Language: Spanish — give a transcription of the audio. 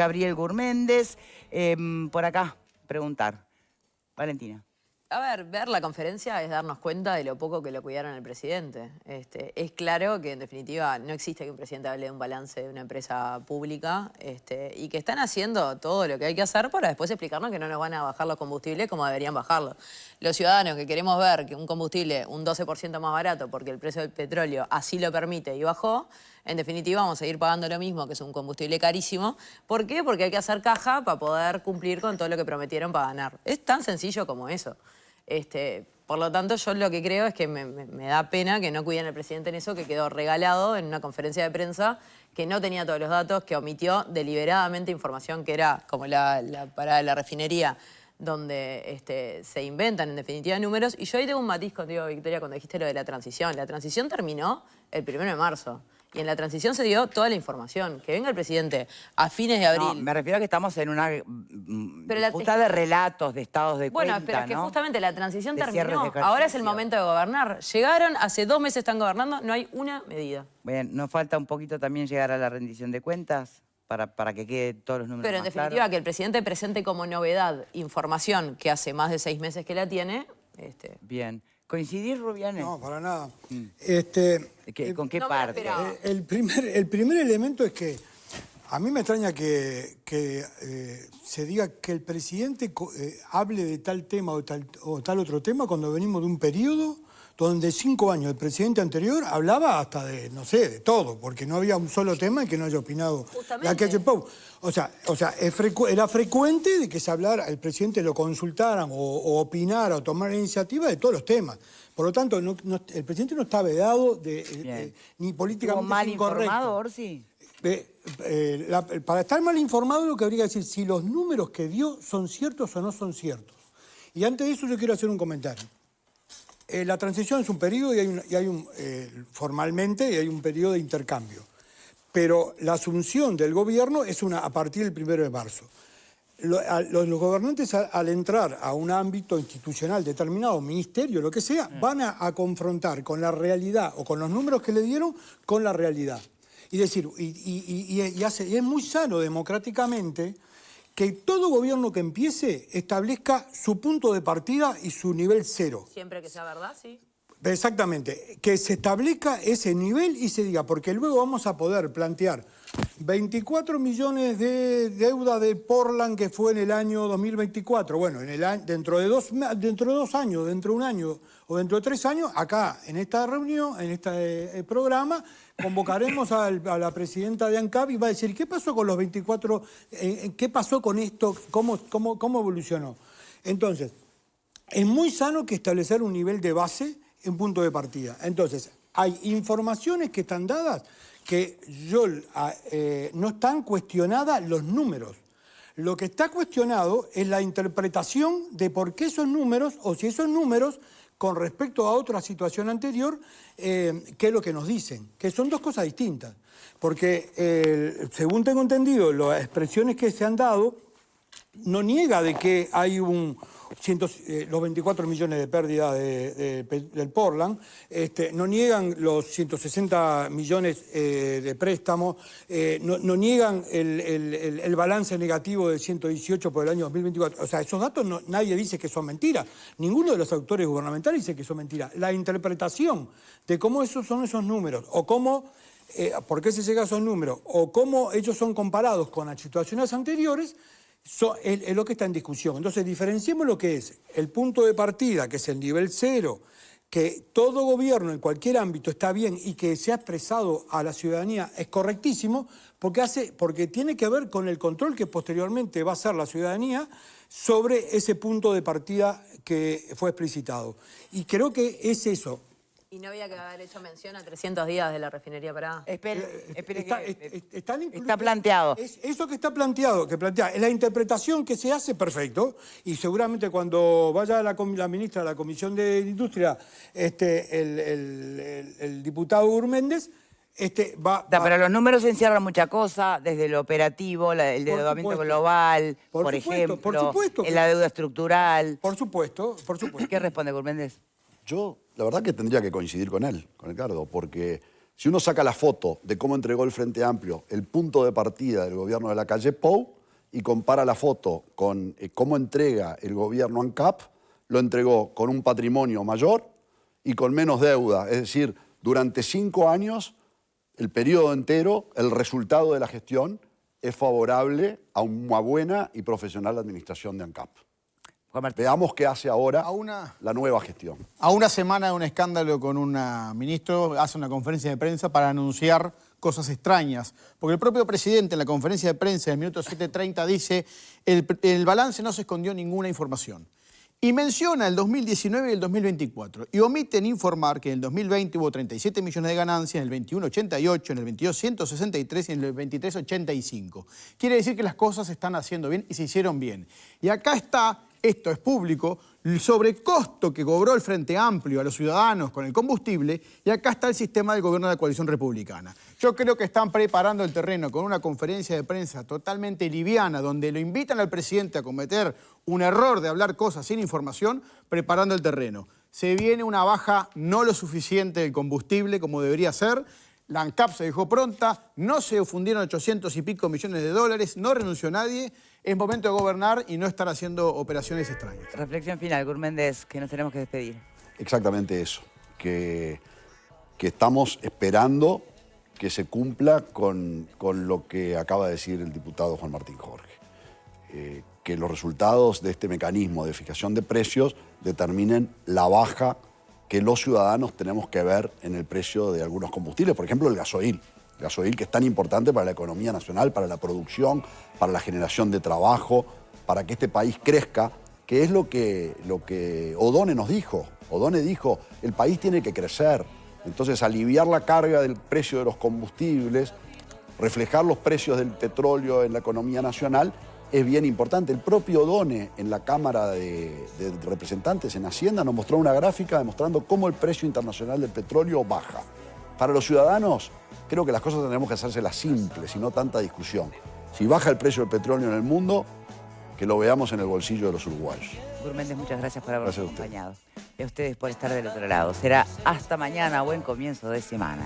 Gabriel Gurméndez. Por acá, preguntar. Valentina. A ver la conferencia es darnos cuenta de lo poco que lo cuidaron al presidente. Es claro que, en definitiva, no existe que un presidente hable de un balance de una empresa pública y que están haciendo todo lo que hay que hacer para después explicarnos que no nos van a bajar los combustibles como deberían bajarlos. Los ciudadanos que queremos ver que un combustible un 12% más barato porque el precio del petróleo así lo permite y bajó, en definitiva vamos a seguir pagando lo mismo, que es un combustible carísimo. ¿Por qué? Porque hay que hacer caja para poder cumplir con todo lo que prometieron para ganar. Es tan sencillo como eso. Por lo tanto, yo lo que creo es que me da pena que no cuiden al presidente en eso, que quedó regalado en una conferencia de prensa, que no tenía todos los datos, que omitió deliberadamente información que era como la parada de la refinería, donde se inventan en definitiva números. Y yo ahí tengo un matiz contigo, Victoria, cuando dijiste lo de la transición. La transición terminó el 1 de marzo. Y en la transición se dio toda la información. Que venga el presidente a fines de abril. No, me refiero a que estamos en una disputa de relatos, de estados de cuenta, bueno, pero es que ¿no? justamente la transición De cierres terminó. de Ahora es el momento de gobernar. Llegaron, hace 2 meses están gobernando, no hay una medida. Bien, ¿nos falta un poquito también llegar a la rendición de cuentas para que quede todos los números Pero en más definitiva, claros? que el presidente presente como novedad información que hace más de 6 meses que la tiene. Bien. ¿Coincidís, Rubianes? No, para nada. ¿Con qué No me parte? lo esperaba. El primer elemento es que a mí me extraña que se diga que el presidente hable de tal tema o tal otro tema cuando venimos de un periodo donde 5 años el presidente anterior hablaba hasta de, no sé, de todo, porque no había un solo tema en que no haya opinado la calle Pau. O sea, era frecuente de que se hablara, el presidente lo consultaran o opinara o tomara iniciativa de todos los temas. Por lo tanto, el presidente no está vedado ni políticamente ¿Estuvo mal incorrecto. informado, Orsi? Para estar mal informado lo que habría que decir si los números que dio son ciertos o no son ciertos. Y antes de eso yo quiero hacer un comentario. La transición es un periodo formalmente hay un periodo de intercambio. Pero la asunción del gobierno es a partir del 1 de marzo. Los gobernantes al entrar a un ámbito institucional determinado, ministerio, lo que sea, van a confrontar con la realidad o con los números que le dieron con la realidad. Y decir, y es muy sano democráticamente que todo gobierno que empiece establezca su punto de partida y su nivel cero. Siempre que sea verdad, sí. Exactamente, que se establezca ese nivel y se diga, porque luego vamos a poder plantear 24 millones de deuda de Portland que fue en el año 2024. Bueno, dentro de 2 años, dentro de 1 año o dentro de 3 años, acá en esta reunión, en este programa, convocaremos a la presidenta de ANCAP y va a decir, ¿qué pasó con los 24? ¿Qué pasó con esto? ¿Cómo evolucionó? Entonces, es muy sano que establecer un nivel de base en punto de partida. Entonces, hay informaciones que están dadas que no están cuestionadas los números. Lo que está cuestionado es la interpretación de por qué esos números, o si esos números, con respecto a otra situación anterior, qué es lo que nos dicen, que son 2 cosas distintas. Porque, según tengo entendido, las expresiones que se han dado no niega de que hay los 24 millones de pérdida del Portland, no niegan los 160 millones de préstamos, no niegan el balance negativo de 118 por el año 2024. O sea, esos datos nadie dice que son mentiras. Ninguno de los autores gubernamentales dice que son mentiras. La interpretación de cómo son esos números, o por qué se llega a esos números, o cómo ellos son comparados con las situaciones anteriores, es lo que está en discusión. Entonces, diferenciemos lo que es el punto de partida, que es el nivel cero, que todo gobierno en cualquier ámbito está bien y que se ha expresado a la ciudadanía es correctísimo, porque tiene que ver con el control que posteriormente va a hacer la ciudadanía sobre ese punto de partida que fue explicitado. Y creo que es eso. Y no había que haber hecho mención a 300 días de la refinería parada. Espere Está planteado. Eso que está planteado, es la interpretación que se hace, perfecto, y seguramente cuando vaya la ministra a la Comisión de Industria, el diputado Gurméndez, Pero los números encierran mucha cosa, desde lo operativo, el endeudamiento global, por ejemplo, la deuda estructural. Por supuesto. ¿Qué responde Gurméndez? Yo, la verdad que tendría que coincidir con él, con Ricardo, porque Si uno saca la foto de cómo entregó el Frente Amplio el punto de partida del gobierno de Lacalle Pou y compara la foto con cómo entrega el gobierno ANCAP, lo entregó con un patrimonio mayor y con menos deuda. Es decir, durante 5 años, el periodo entero, el resultado de la gestión es favorable a una buena y profesional administración de ANCAP. Veamos qué hace ahora la nueva gestión. A una semana de un escándalo con un ministro, hace una conferencia de prensa para anunciar cosas extrañas. Porque el propio presidente en la conferencia de prensa del minuto 7:30 dice el balance no se escondió ninguna información. Y menciona el 2019 y el 2024. Y omiten informar que en el 2020 hubo 37 millones de ganancias, en el 21 88, en el 22 163 y en el 23 85. Quiere decir que las cosas se están haciendo bien y se hicieron bien. Y acá está, esto es público, el sobrecosto que cobró el Frente Amplio a los ciudadanos con el combustible, y acá está el sistema del gobierno de la coalición republicana. Yo creo que están preparando el terreno con una conferencia de prensa totalmente liviana, donde lo invitan al presidente a cometer un error de hablar cosas sin información, preparando el terreno. Se viene una baja no lo suficiente del combustible como debería ser. La ANCAP se dejó pronta, no se fundieron 800 y pico millones de dólares, no renunció nadie. Es momento de gobernar y no estar haciendo operaciones extrañas. Reflexión final, Gurméndez, que nos tenemos que despedir. Exactamente eso, que estamos esperando que se cumpla con lo que acaba de decir el diputado Juan Martín Jorge. Que los resultados de este mecanismo de fijación de precios determinen la baja que los ciudadanos tenemos que ver en el precio de algunos combustibles, por ejemplo el gasoil. El gasoil, que es tan importante para la economía nacional, para la producción, para la generación de trabajo, para que este país crezca, que es lo que O'Donnell nos dijo. O'Donnell dijo, el país tiene que crecer. Entonces, aliviar la carga del precio de los combustibles, reflejar los precios del petróleo en la economía nacional, es bien importante. El propio O'Donnell en la Cámara de Representantes, en Hacienda, nos mostró una gráfica demostrando cómo el precio internacional del petróleo baja. Para los ciudadanos, creo que las cosas tendremos que hacérselas simples y no tanta discusión. Si baja el precio del petróleo en el mundo, que lo veamos en el bolsillo de los uruguayos. Gurméndez, muchas gracias por habernos acompañado. Y a ustedes por estar del otro lado. Será hasta mañana, buen comienzo de semana.